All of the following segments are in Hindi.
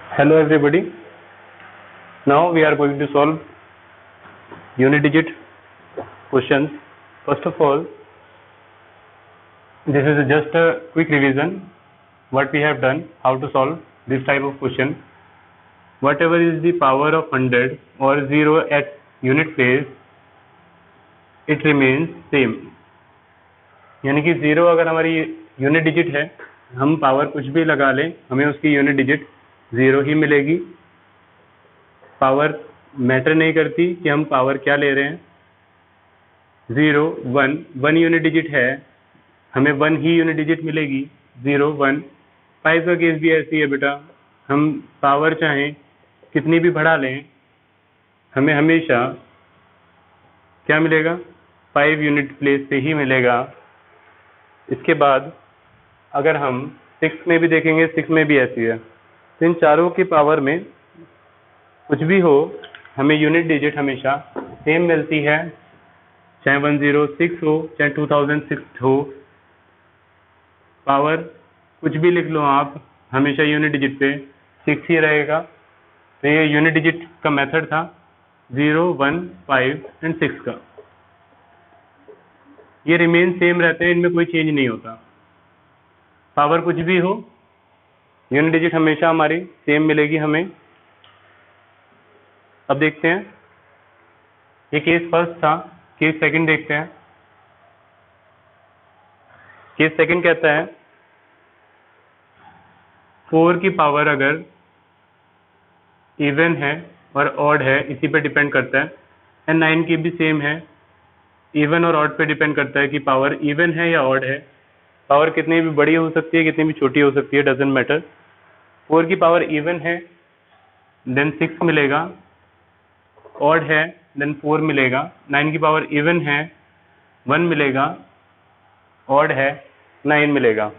Hello everybody. Now we are going to solve unit digit questions. First of all, this is just a quick revision what we have done, how to solve this type of question. Whatever is the power of 100 or 0 at unit place, it remains same. यानी कि 0 अगर हमारी यूनिट डिजिट है, हम पावर कुछ भी लगा लें, हमें उसकी यूनिट डिजिट 0 ही मिलेगी. पावर मैटर नहीं करती कि हम पावर क्या ले रहे हैं. 0 1 यूनिट डिजिट है, हमें 1 ही यूनिट डिजिट मिलेगी. 0 1 5 का केस भी ऐसी है बेटा, हम पावर चाहें कितनी भी बढ़ा लें, हमें हमेशा क्या मिलेगा, 5 यूनिट प्लेस पे ही मिलेगा. इसके बाद अगर हम 6 में भी देखेंगे, 6 में भी ऐसी है. तो इन चारों की पावर में कुछ भी हो, हमें यूनिट डिजिट हमेशा सेम मिलती है, चाहे 106 हो, चाहे 2006 हो. पावर कुछ भी लिख लो आप, हमेशा यूनिट डिजिट पे 6 ही रहेगा. तो ये यूनिट डिजिट का मेथड था 0 1 5 एंड 6 का. ये रिमेन सेम रहते हैं, इनमें कोई चेंज नहीं होता. पावर कुछ भी हो, यूनिट डिजिट हमेशा हमारी सेम मिलेगी हमें. अब देखते हैं, ये केस फर्स्ट था. केस सेकंड देखते हैं. केस सेकंड कहता है 4 की पावर अगर इवन है और ऑड है, इसी पे डिपेंड करता है. एंड 9 की भी सेम है, इवन और ऑड पे डिपेंड करता है कि पावर इवन है या ऑड है. पावर कितनी भी बड़ी हो सकती है, कितनी भी छोटी हो सकती है, डजेंट मैटर. 4 की पावर इवन है देन 6 मिलेगा, ऑड है देन 4 मिलेगा. 9 की पावर इवन है 1 मिलेगा, ऑड है 9 मिलेगा.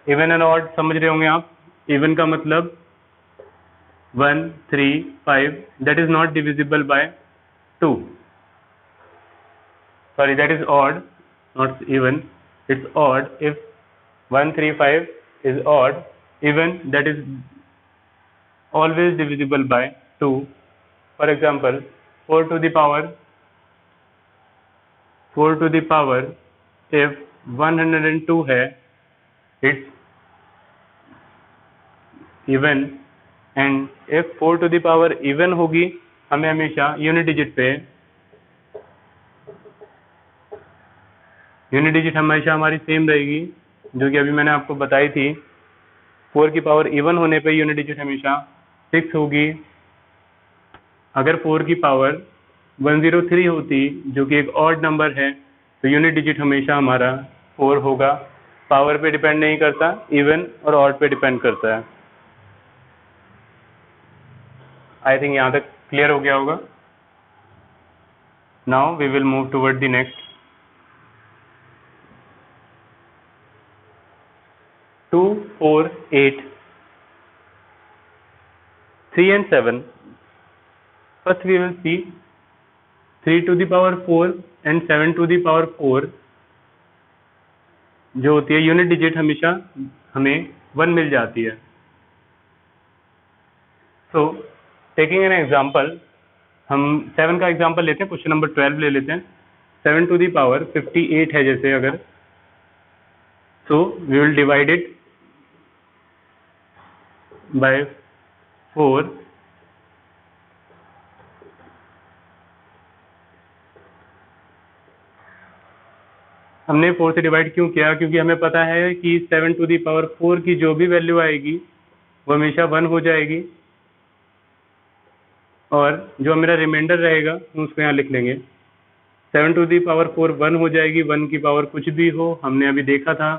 इवन एंड ऑड समझ रहे होंगे आप. इवन का मतलब 1 3 5 that is not divisible by 2. Sorry, that is odd, not even. It's odd if 1 3 5 is odd. Even, that is always divisible by 2. For example, 4 to the power if 102 है, it's even. and if 4 to the power even होगी, हमें हमेशा यूनिट डिजिट पे यूनिट डिजिट हमेशा हमारी सेम रहेगी, जो कि अभी मैंने आपको बताई थी. 4 की पावर इवन होने पे यूनिट डिजिट हमेशा 6 होगी. अगर 4 की पावर 103 होती, जो कि एक ऑड नंबर है, तो यूनिट डिजिट हमेशा हमारा 4 होगा. पावर पे डिपेंड नहीं करता, इवन और ऑड पे डिपेंड करता है. आई थिंक यहाँ तक क्लियर हो गया होगा. Now we will move toward the next. 2 4 8 3 and 7. First we will see 3 to the power 4 and 7 to the power 4 जो होती है यूनिट डिजिट हमेशा हमें 1 मिल जाती है. सो टेकिंग एन एग्जांपल, हम 7 का एग्जांपल लेते हैं. क्वेश्चन नंबर 12 ले लेते हैं. 7 टू द पावर 58 है जैसे अगर, so we will divide it by 4. हमने 4 से डिवाइड क्यों किया? क्योंकि हमें पता है कि 7 टू दी पावर 4 की जो भी वैल्यू आएगी वो हमेशा 1 हो जाएगी, और जो मेरा रिमाइंडर रहेगा हम उसको यहाँ लिख लेंगे. 7 टू दी पावर 4 1 हो जाएगी. 1 की पावर कुछ भी हो, हमने अभी देखा था,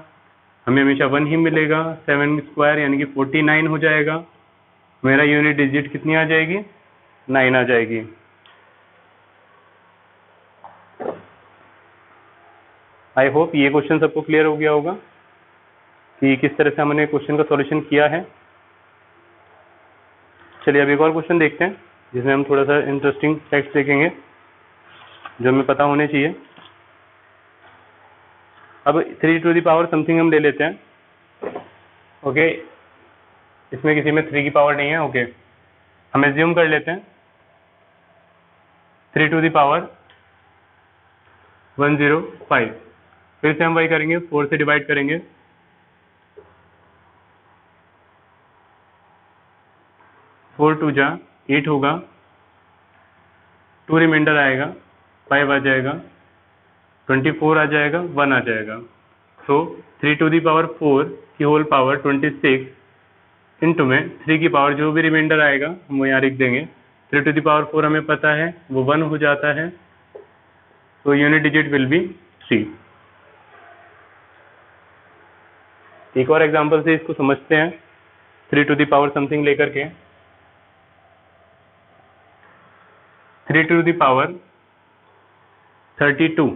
हमें हमेशा 1 ही मिलेगा. 7 स्क्वायर यानी कि 49 हो जाएगा. मेरा यूनिट डिजिट कितनी आ जाएगी? 9 आ जाएगी. आई होप ये क्वेश्चन सबको क्लियर हो गया होगा कि किस तरह से हमने क्वेश्चन का सॉल्यूशन किया है. चलिए अब एक और क्वेश्चन देखते हैं, जिसमें हम थोड़ा सा इंटरेस्टिंग फैक्ट्स देखेंगे जो हमें पता होने चाहिए. अब 3 टू द पावर समथिंग हम ले लेते हैं. ओके, इसमें किसी में 3 की पावर नहीं है, ओके। हम एज्यूम कर लेते हैं 3 टू द पावर 105। फिर से हम वही करेंगे, 4 से डिवाइड करेंगे, 4 टू जा 8 होगा, 2 रिमाइंडर आएगा, 5 आ जाएगा, 24 आ जाएगा, 1 आ जाएगा। सो 3 टू दी पावर 4 की होल पावर 26 इंटू में 3 की पावर जो भी रिमाइंडर आएगा हम वो यहाँ लिख देंगे। 3 टू दी पावर 4 हमें पता है वो 1 हो जाता है, तो यूनिट डिजिट विल बी 3। एक और एग्जांपल से इसको समझते हैं, 3 टू दी पावर समथिंग लेकर के। 3 टू दी पावर 32,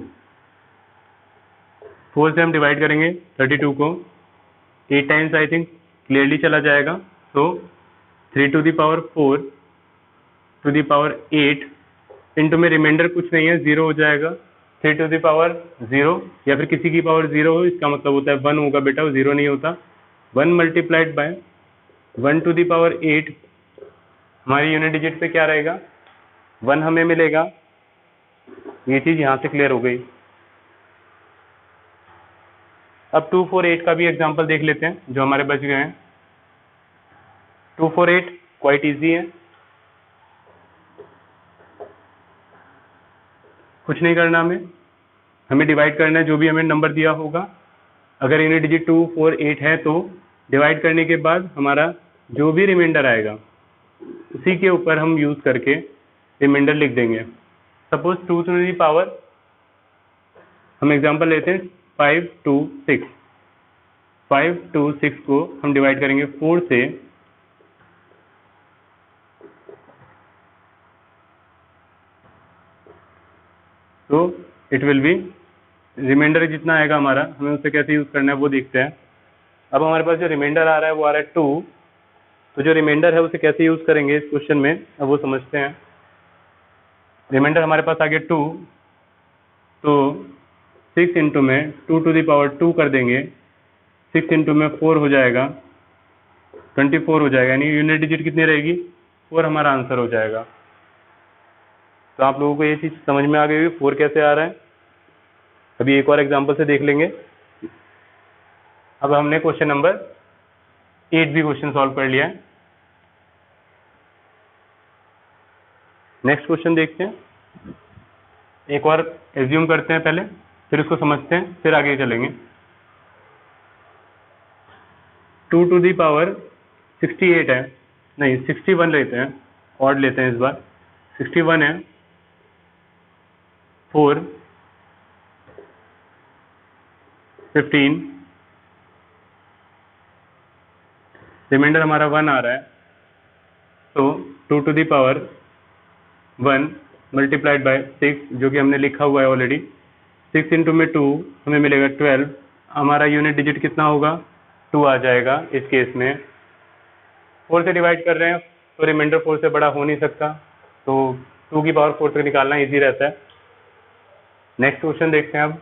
4 से हम डिवाइड करेंगे 32 को, 8 टाइम्स आई थिंक क्लियरली चला जाएगा। तो 3 to the power 4 to the power 8 इंटू में रिमाइंडर कुछ नहीं है, 0 हो जाएगा। 3 टू दी पावर 0 या फिर किसी की पावर 0 हो, इसका मतलब होता है 1 होगा बेटा, वो 0 नहीं होता। 1 multiplied by 1 to the power 8, हमारी यूनिट डिजिट पे क्या रहेगा, 1 हमें मिलेगा। ये चीज यहाँ से क्लियर हो गई। अब 248 का भी एग्जांपल देख लेते हैं जो हमारे बच गए हैं। 248 क्वाइट इजी है, कुछ नहीं करना, हमें डिवाइड करना है जो भी हमें नंबर दिया होगा। अगर यूनिट डिजिट 248 है तो डिवाइड करने के बाद हमारा जो भी रिमाइंडर आएगा उसी के ऊपर हम यूज करके रिमाइंडर लिख देंगे। सपोज 2 टू दी पावर, हम एग्जांपल लेते हैं 5 टू 6। 5 टू 6 को हम डिवाइड करेंगे 4 से, तो इट विल बी, रिमाइंडर जितना आएगा हमारा, हमें उसे कैसे यूज करना है वो देखते हैं। अब हमारे पास जो रिमाइंडर आ रहा है वो आ रहा है 2, तो जो रिमाइंडर है उसे कैसे यूज करेंगे इस क्वेश्चन में, अब वो समझते हैं। रिमाइंडर हमारे पास आ गया 2, तो 6 इंटू में 2 टू दी पावर 2 कर देंगे, 6 इंटू में 4 हो जाएगा, 24 हो जाएगा, यानी यूनिट डिजिट कितनी रहेगी, 4 हमारा आंसर हो जाएगा। तो आप लोगों को ये चीज समझ में आ गई होगी 4 कैसे आ रहा है। अभी एक और एग्जांपल से देख लेंगे। अब हमने क्वेश्चन नंबर 8 भी क्वेश्चन सॉल्व कर लिया है। नेक्स्ट क्वेश्चन देखते हैं। एक और एज्यूम करते हैं पहले, फिर उसको समझते हैं, फिर आगे चलेंगे। 2 टू दी पावर 68 है, नहीं 61 लेते हैं, ऑड लेते हैं इस बार। 61 है, 4, 15, रिमाइंडर हमारा 1 आ रहा है, तो 2 to the power 1 multiplied by 6, जो कि हमने लिखा हुआ है ऑलरेडी। 6 इंटू में 2 हमें मिलेगा 12, हमारा यूनिट डिजिट कितना होगा, 2 आ जाएगा इस केस में। 4 से डिवाइड कर रहे हैं तो रिमाइंडर 4 से बड़ा हो नहीं सकता, तो 2 की पावर 4 तक निकालना इजी रहता है। नेक्स्ट क्वेश्चन देखते हैं।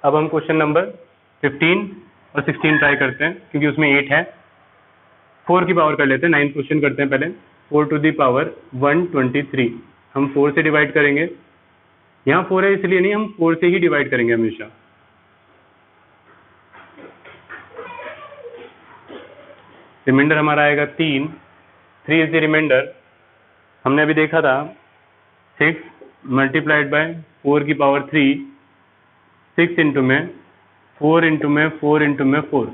अब हम क्वेश्चन नंबर 15 और 16 ट्राई करते हैं, क्योंकि उसमें 8 है। 4 की पावर कर लेते हैं, 9 क्वेश्चन करते हैं पहले। 4 टू दी पावर 123, हम 4 से डिवाइड करेंगे, यहाँ 4 है इसलिए नहीं, हम 4 से ही डिवाइड करेंगे हमेशा। रिमाइंडर हमारा आएगा 3, 3 इज द रिमाइंडर। हमने अभी देखा था 6 मल्टीप्लाइड बाय 4 की पावर 3, 6 इंटू में 4 इंटू में 4 इंटू में 4,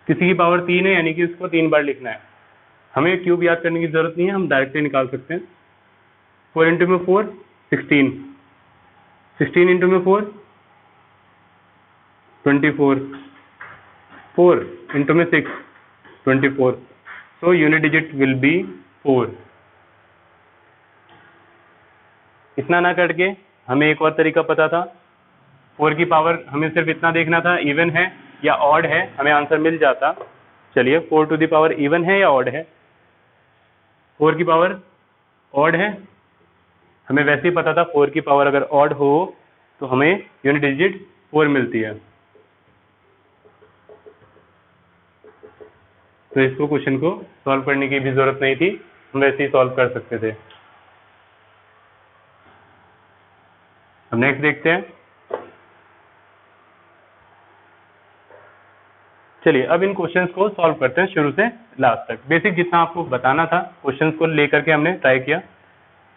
किसी की पावर 3 है यानी कि उसको 3 बार लिखना है। हमें क्यूब याद करने की जरूरत नहीं है, हम डायरेक्टली निकाल सकते हैं। 4 इंटू में 4 16, 16 इंटू में 4 24, 4 इंटू में 6 24, so unit digit will be 4। इतना ना करके हमें एक और तरीका पता था, 4 की पावर हमें सिर्फ इतना देखना था इवन है या ऑड है, हमें आंसर मिल जाता। चलिए 4 टू दी पावर इवन है या ऑड है, 4 की पावर ऑड है, हमें वैसे ही पता था 4 की पावर अगर ऑड हो तो हमें यूनिट डिजिट 4 मिलती है। तो इसको क्वेश्चन को सॉल्व करने की भी जरूरत नहीं थी, हम वैसे ही सॉल्व कर सकते थे। अब नेक्स्ट देखते हैं। चलिए अब इन क्वेश्चंस को सॉल्व करते हैं शुरू से लास्ट तक। बेसिक जितना आपको बताना था क्वेश्चंस को लेकर के हमने ट्राई किया।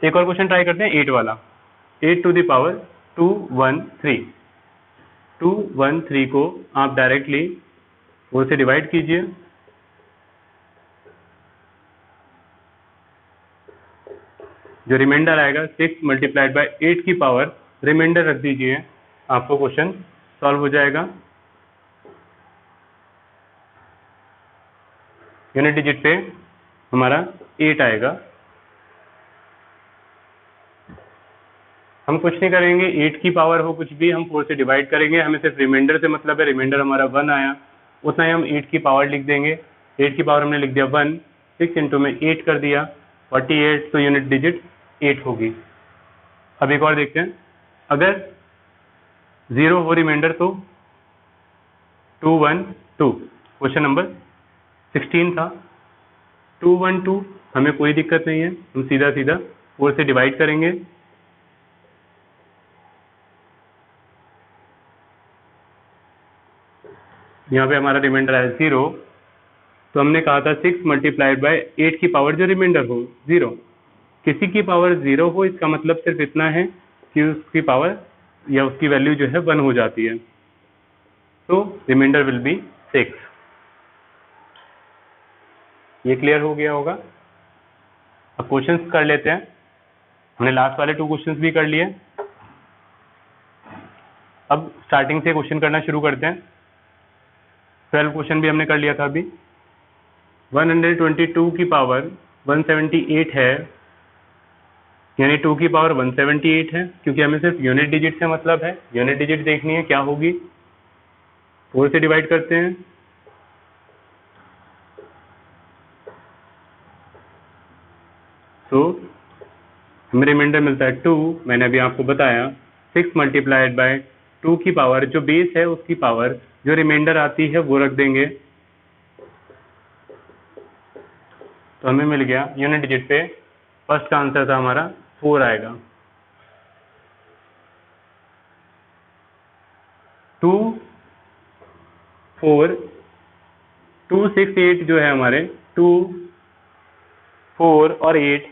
एक और क्वेश्चन ट्राई करते हैं 8 वाला। 8 टू द पावर 213। 213 को आप डायरेक्टली 4 से डिवाइड कीजिए। जो रिमाइंडर आएगा 6 मल्टीप्लाइड बाय 8 की पावर रिमाइंडर रख दीजिए, आपको क्वेश्चन सॉल्व हो जाएगा। यूनिट डिजिट पे हमारा 8 आएगा। हम कुछ नहीं करेंगे, 8 की पावर हो कुछ भी हम 4 से डिवाइड करेंगे, हमें सिर्फ रिमाइंडर से मतलब है। रिमाइंडर हमारा 1 आया, उतना ही हम 8 की पावर लिख देंगे। 8 की पावर हमने लिख दिया 1, 6 इंटू में 8 कर दिया 48, तो यूनिट डिजिट 8 होगी। अब एक और देखते हैं, अगर 0 हो रिमाइंडर तो 212। क्वेश्चन नंबर 16 था। 212 हमें कोई दिक्कत नहीं है, हम सीधा सीधा 4 से डिवाइड करेंगे। यहाँ पे हमारा रिमाइंडर आया 0, तो हमने कहा था 6 मल्टीप्लाइड बाय 8 की पावर जो रिमाइंडर हो 0। किसी की पावर 0 हो इसका मतलब सिर्फ इतना है कि उसकी पावर या उसकी वैल्यू जो है 1 हो जाती है, तो रिमाइंडर विल बी 6। ये क्लियर हो गया होगा। अब क्वेश्चंस कर लेते हैं। हमने लास्ट वाले 2 क्वेश्चंस भी कर लिए। अब स्टार्टिंग से क्वेश्चन करना शुरू करते हैं। 12 क्वेश्चन भी हमने कर लिया था अभी। 122 की पावर 178 है, यानी 2 की पावर 178 है, क्योंकि हमें सिर्फ यूनिट डिजिट से मतलब है। यूनिट डिजिट देखनी है क्या होगी, 4 से डिवाइड करते हैं। तो हमें रिमाइंडर मिलता है 2, मैंने अभी आपको बताया 6 मल्टीप्लाइड बाय 2 की पावर जो बेस है उसकी पावर जो रिमाइंडर आती है वो रख देंगे, तो हमें मिल गया यूनिट डिजिट पे फर्स्ट का आंसर था हमारा 4 आएगा। 2 4 2 6 8 जो है हमारे 2 4 और 8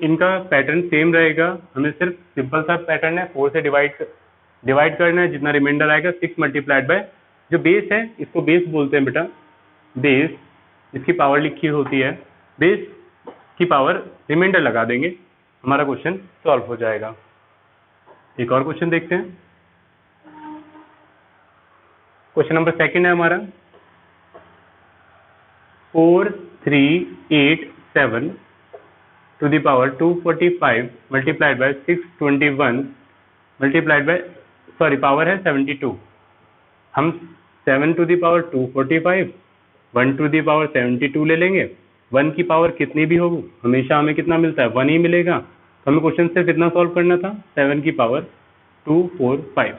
इनका पैटर्न सेम रहेगा। हमें सिर्फ सिंपल सा पैटर्न है, 4 से डिवाइड करना है, जितना रिमाइंडर आएगा 6 मल्टीप्लाइड बाय जो बेस है, इसको बेस बोलते हैं बेटा। बेस इसकी पावर लिखी होती है, बेस की पावर रिमाइंडर लगा देंगे, हमारा क्वेश्चन सॉल्व हो जाएगा। एक और क्वेश्चन देखते हैं। क्वेश्चन नंबर 2 है हमारा 4387 to the power 245 multiplied by 621 multiplied by power है 72। हम 7 to the power 245 1 to the power 72 ले लेंगे। 1 की पावर कितनी भी हो हमेशा हमें कितना मिलता है, 1 ही मिलेगा। तो हमें क्वेश्चन सिर्फ इतना सॉल्व करना था, 7 की पावर 245।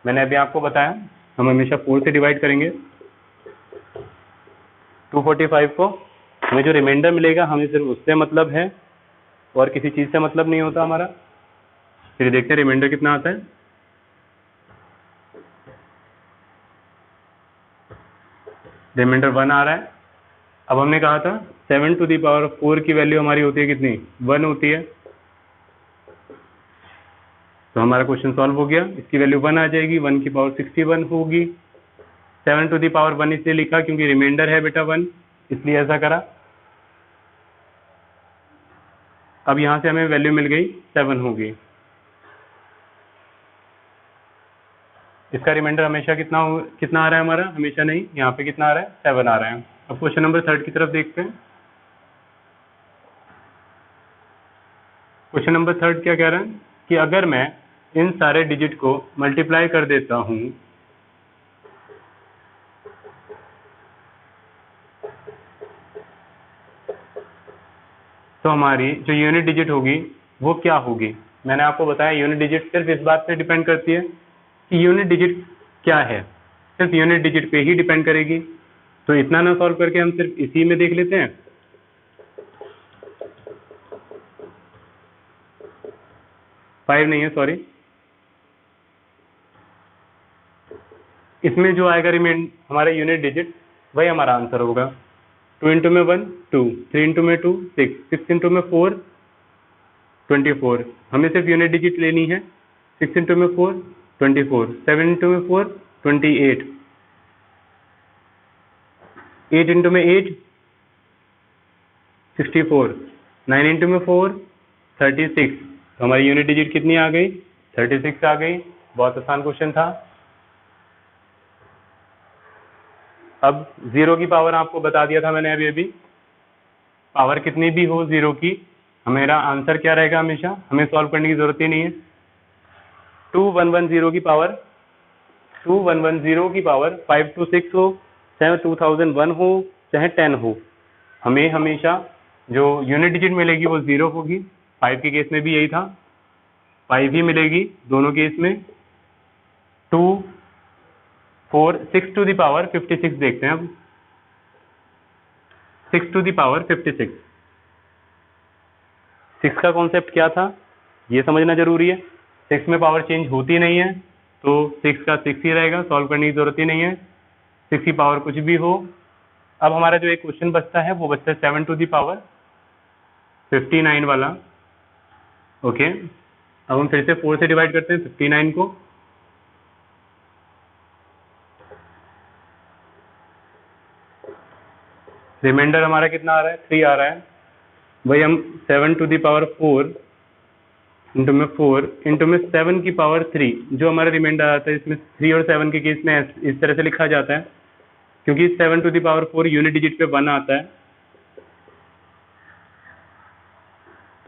मैंने अभी आपको बताया हम हमेशा 4 से डिवाइड करेंगे। 245 को हमें जो रिमाइंडर मिलेगा हमें सिर्फ उससे मतलब है और किसी चीज से मतलब नहीं होता हमारा। फिर देखते हैं रिमाइंडर कितना आता है। रिमाइंडर 1 आ रहा है। अब हमने कहा था 7 टू द पावर 4 की वैल्यू हमारी होती है कितनी, 1 होती है, तो हमारा क्वेश्चन सॉल्व हो गया। इसकी वैल्यू 1 आ जाएगी, 1 की पावर 61 होगी। 7 टू द पावर 1 इसलिए लिखा क्योंकि रिमाइंडर है बेटा 1, इसलिए ऐसा करा। अब यहां से हमें वैल्यू मिल गई 7 होगी। इसका रिमाइंडर हमेशा कितना आ रहा है हमारा, हमेशा नहीं, यहाँ पे कितना आ रहा है, 7 आ रहा है। अब क्वेश्चन नंबर 3 की तरफ देखते हैं। क्वेश्चन नंबर 3 क्या कह रहा है कि अगर मैं इन सारे डिजिट को मल्टीप्लाई कर देता हूं तो हमारी जो यूनिट डिजिट होगी वो क्या होगी। मैंने आपको बताया यूनिट डिजिट सिर्फ इस बात पे डिपेंड करती है कि यूनिट डिजिट क्या है, सिर्फ यूनिट डिजिट पे ही डिपेंड करेगी। तो इतना ना सॉल्व करके हम सिर्फ इसी में देख लेते हैं। फाइव नहीं है, सॉरी, इसमें जो आएगा हमारा यूनिट डिजिट वही हमारा आंसर होगा। 2 इंटू में 1 2, 3 इंटू में 2 6, 6 इंटू में 4 24। हमें सिर्फ यूनिट डिजिट लेनी है। 6 इंटू में 4 24, 7 इंटू में 4 28, 8 इंटू में 8 64, 9 इंटू में 4 36। तो हमारी यूनिट डिजिट कितनी आ गई? 36 आ गई। बहुत आसान क्वेश्चन था। अब जीरो की पावर आपको बता दिया था मैंने अभी। पावर कितनी भी हो जीरो की, मेरा आंसर क्या रहेगा? हमेशा हमें सॉल्व करने की जरूरत ही नहीं है। 2110 की पावर 2110 की पावर 526 हो, चाहे 2001 हो, चाहे 10 हो, हमें हमेशा जो यूनिट डिजिट मिलेगी वो जीरो होगी। 5 के केस में भी यही था, 5 ही मिलेगी दोनों केस में। 2 4 6 टू द पावर 56 देखते हैं अब। 6 टू द पावर 56, 6 का कॉन्सेप्ट क्या था ये समझना जरूरी है। 6 में पावर चेंज होती नहीं है, तो 6 का 6 ही रहेगा, सॉल्व करने की जरूरत ही नहीं है। 6 की पावर कुछ भी हो। अब हमारा जो एक क्वेश्चन बचता है वो बचता है 7 टू द पावर 59 वाला। ओके, अब हम फिर से 4 से डिवाइड करते हैं 59 को। रिमाइंडर हमारा कितना आ रहा है? 3 आ रहा है। वही हम 7 टू द पावर 4 इंटू में 4 इंटू में 7 की पावर 3, जो हमारा रिमाइंडर आता है, इसमें 3 और 7 के केस में इस तरह से लिखा जाता है, क्योंकि 7 to the power 4 unit digit पे 1 आता है।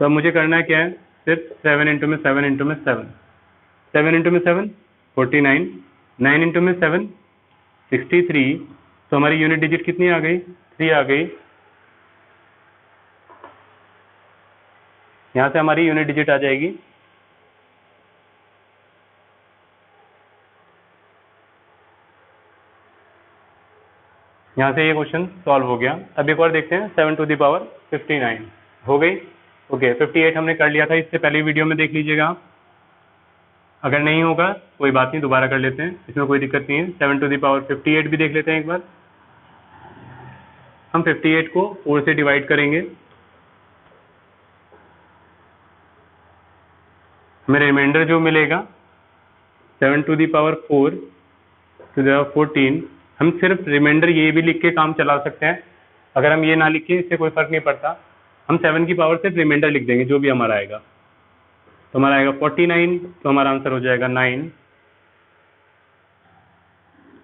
तो अब मुझे करना है क्या है? सिर्फ 7 इंटू में 7 इंटू में 7, 7 इंटू में 7 49, 9 इंटू में 7 63। तो हमारी यूनिट डिजिट कितनी आ गई? 3 आ गई। यहाँ से हमारी यूनिट डिजिट आ जाएगी। यहाँ से ये क्वेश्चन सॉल्व हो गया। अब एक और देखते हैं, 7 टू द पावर 59 हो गई। ओके, 58 हमने कर लिया था, इससे पहले वीडियो में देख लीजिएगा आप। अगर नहीं होगा कोई बात नहीं, दोबारा कर लेते हैं, इसमें कोई दिक्कत नहीं है। 7 टू द पावर 58 भी देख लेते हैं एक बार। हम 58 को 4 से डिवाइड करेंगे, हमें रिमाइंडर जो मिलेगा 7 to the power 4 to the power 14। हम सिर्फ रिमाइंडर ये भी लिख के काम चला सकते हैं। अगर हम ये ना लिखें इससे कोई फर्क नहीं पड़ता, हम 7 की पावर सिर्फ रिमाइंडर लिख देंगे जो भी हमारा आएगा। तो हमारा आएगा 49, तो हमारा आंसर हो जाएगा 9।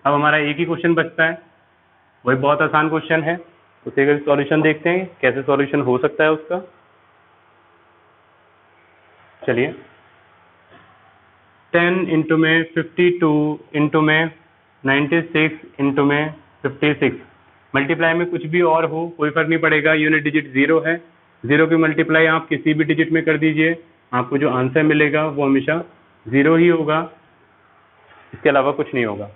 अब हमारा एक ही क्वेश्चन बचता है, वही बहुत आसान क्वेश्चन है, उसे का सॉल्यूशन देखते हैं कैसे सॉल्यूशन हो सकता है उसका। चलिए, 10 इंटू में 52 इंटू में 96 इंटू में 56। मल्टीप्लाई में कुछ भी और हो कोई फर्क नहीं पड़ेगा, यूनिट डिजिट जीरो है। जीरो की मल्टीप्लाई आप किसी भी डिजिट में कर दीजिए, आपको जो आंसर मिलेगा वो हमेशा जीरो ही होगा, इसके अलावा कुछ नहीं होगा।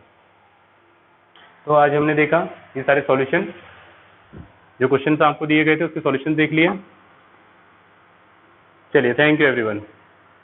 तो आज हमने देखा ये सारे सॉल्यूशन, जो क्वेश्चन आपको दिए गए थे उसके सॉल्यूशन देख लिए। चलिए, थैंक यू एवरीवन।